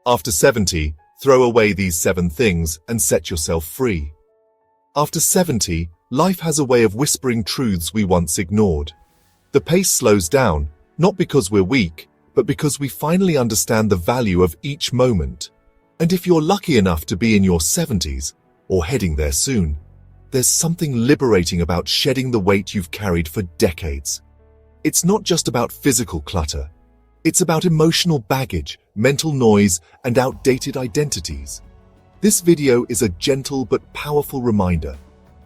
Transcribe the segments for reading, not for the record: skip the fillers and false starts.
After 70, throw away these 7 things and set yourself free. After 70, life has a way of whispering truths we once ignored. The pace slows down, not because we're weak, but because we finally understand the value of each moment. And if you're lucky enough to be in your 70s, or heading there soon, there's something liberating about shedding the weight you've carried for decades. It's not just about physical clutter. It's about emotional baggage, mental noise, and outdated identities. This video is a gentle but powerful reminder.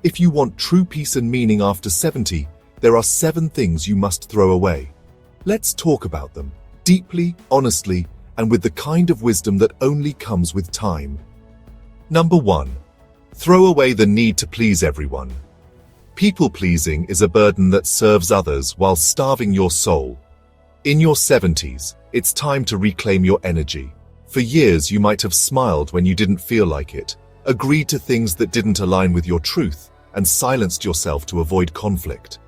If you want true peace and meaning after 70, there are 7 things you must throw away. Let's talk about them, deeply, honestly, and with the kind of wisdom that only comes with time. Number 1. Throw away the need to please everyone. People-pleasing is a burden that serves others while starving your soul. In your 70s, it's time to reclaim your energy. For years, you might have smiled when you didn't feel like it, agreed to things that didn't align with your truth, and silenced yourself to avoid conflict.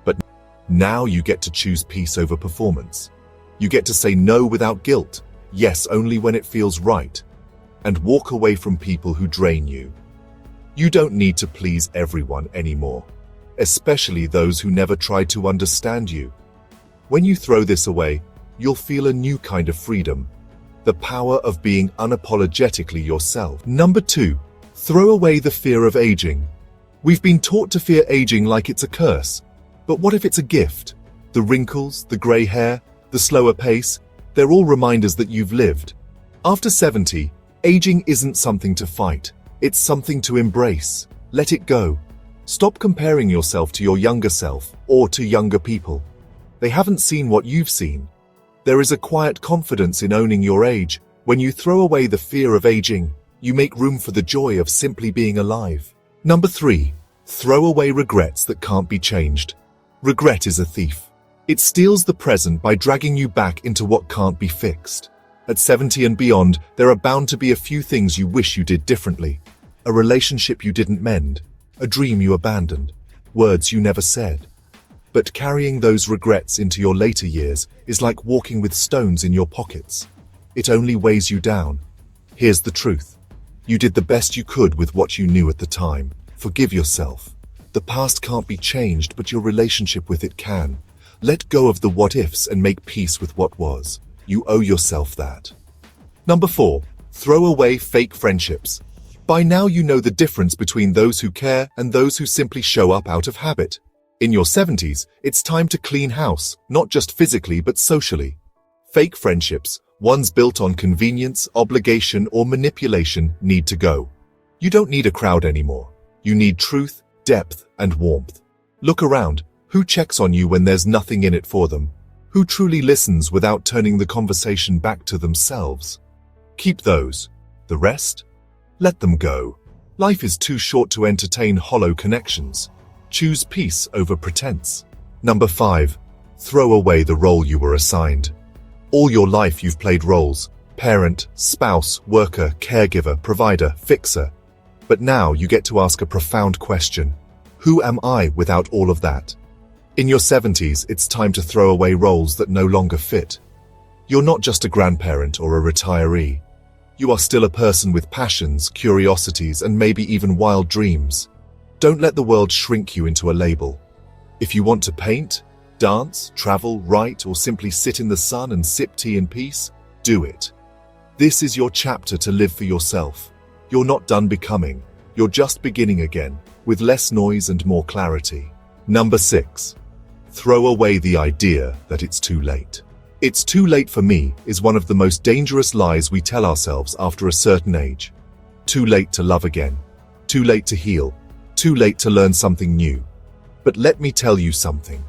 But now you get to choose peace over performance. You get to say no without guilt, yes only when it feels right, and walk away from people who drain you. You don't need to please everyone anymore, especially those who never tried to understand you. When you throw this away, you'll feel a new kind of freedom, the power of being unapologetically yourself. Number 2, throw away the fear of aging. We've been taught to fear aging like it's a curse, but what if it's a gift? The wrinkles, the gray hair, the slower pace, they're all reminders that you've lived. After 70, aging isn't something to fight, it's something to embrace. Let it go. Stop comparing yourself to your younger self or to younger people. They haven't seen what you've seen. There is a quiet confidence in owning your age. When you throw away the fear of aging, you make room for the joy of simply being alive. Number 3, throw away regrets that can't be changed. Regret is a thief. It steals the present by dragging you back into what can't be fixed. At 70 and beyond, there are bound to be a few things you wish you did differently. A relationship you didn't mend, a dream you abandoned, words you never said. But carrying those regrets into your later years is like walking with stones in your pockets. It only weighs you down. Here's the truth. You did the best you could with what you knew at the time. Forgive yourself. The past can't be changed, but your relationship with it can. Let go of the what-ifs and make peace with what was. You owe yourself that. Number 4, throw away fake friendships. By now you know the difference between those who care and those who simply show up out of habit. In your 70s, it's time to clean house, not just physically but socially. Fake friendships, ones built on convenience, obligation, or manipulation, need to go. You don't need a crowd anymore. You need truth, depth, and warmth. Look around. Who checks on you when there's nothing in it for them? Who truly listens without turning the conversation back to themselves? Keep those. The rest? Let them go. Life is too short to entertain hollow connections. Choose peace over pretense. Number 5, throw away the role you were assigned. All your life you've played roles: parent, spouse, worker, caregiver, provider, fixer. But now you get to ask a profound question. Who am I without all of that? In your 70s, it's time to throw away roles that no longer fit. You're not just a grandparent or a retiree. You are still a person with passions, curiosities, and maybe even wild dreams. Don't let the world shrink you into a label. If you want to paint, dance, travel, write, or simply sit in the sun and sip tea in peace, do it. This is your chapter to live for yourself. You're not done becoming. You're just beginning again, with less noise and more clarity. Number 6, throw away the idea that it's too late. It's too late for me is one of the most dangerous lies we tell ourselves after a certain age. Too late to love again. Too late to heal. Too late to learn something new. But let me tell you something.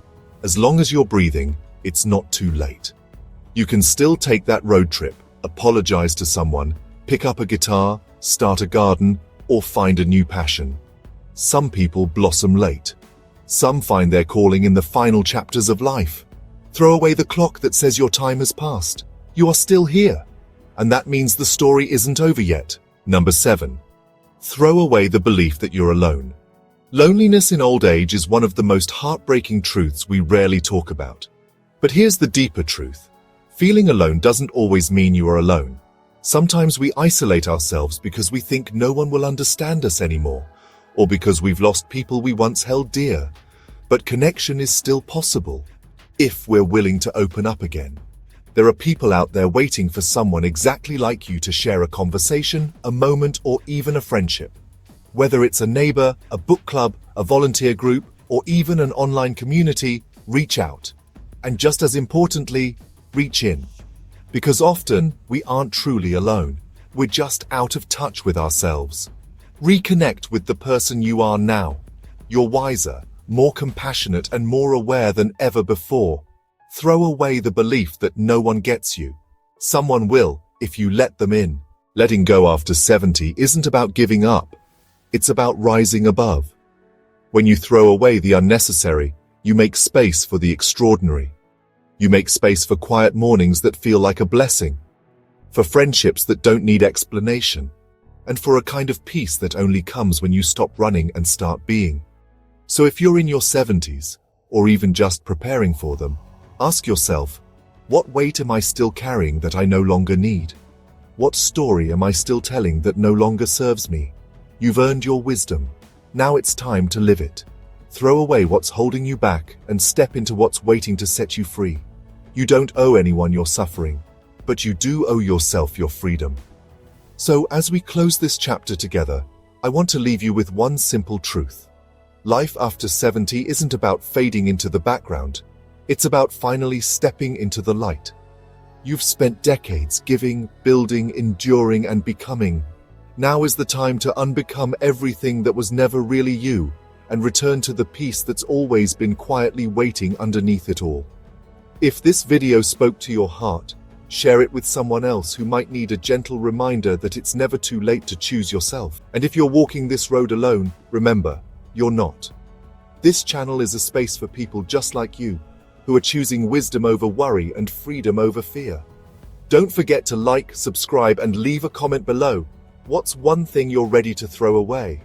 As long as you're breathing, it's not too late. You can still take that road trip, apologize to someone, pick up a guitar, start a garden, or find a new passion. Some people blossom late. Some find their calling in the final chapters of life. Throw away the clock that says your time has passed. You are still here. And that means the story isn't over yet. Number 7, throw away the belief that you're alone. Loneliness in old age is one of the most heartbreaking truths we rarely talk about. But here's the deeper truth. Feeling alone doesn't always mean you are alone. Sometimes we isolate ourselves because we think no one will understand us anymore, or because we've lost people we once held dear. But connection is still possible, if we're willing to open up again. There are people out there waiting for someone exactly like you to share a conversation, a moment, or even a friendship. Whether it's a neighbor, a book club, a volunteer group, or even an online community, reach out. And just as importantly, reach in. Because often, we aren't truly alone. We're just out of touch with ourselves. Reconnect with the person you are now. You're wiser, more compassionate, and more aware than ever before. Throw away the belief that no one gets you. Someone will, if you let them in. Letting go after 70 isn't about giving up. It's about rising above. When you throw away the unnecessary, you make space for the extraordinary. You make space for quiet mornings that feel like a blessing, for friendships that don't need explanation, and for a kind of peace that only comes when you stop running and start being. So if you're in your 70s, or even just preparing for them, ask yourself, what weight am I still carrying that I no longer need? What story am I still telling that no longer serves me? You've earned your wisdom. Now it's time to live it. Throw away what's holding you back and step into what's waiting to set you free. You don't owe anyone your suffering, but you do owe yourself your freedom. So as we close this chapter together, I want to leave you with one simple truth. Life after 70 isn't about fading into the background. It's about finally stepping into the light. You've spent decades giving, building, enduring, and becoming. Now is the time to unbecome everything that was never really you and return to the peace that's always been quietly waiting underneath it all. If this video spoke to your heart, share it with someone else who might need a gentle reminder that it's never too late to choose yourself. And if you're walking this road alone, remember, you're not. This channel is a space for people just like you, who are choosing wisdom over worry and freedom over fear. Don't forget to like, subscribe, and leave a comment below. What's one thing you're ready to throw away?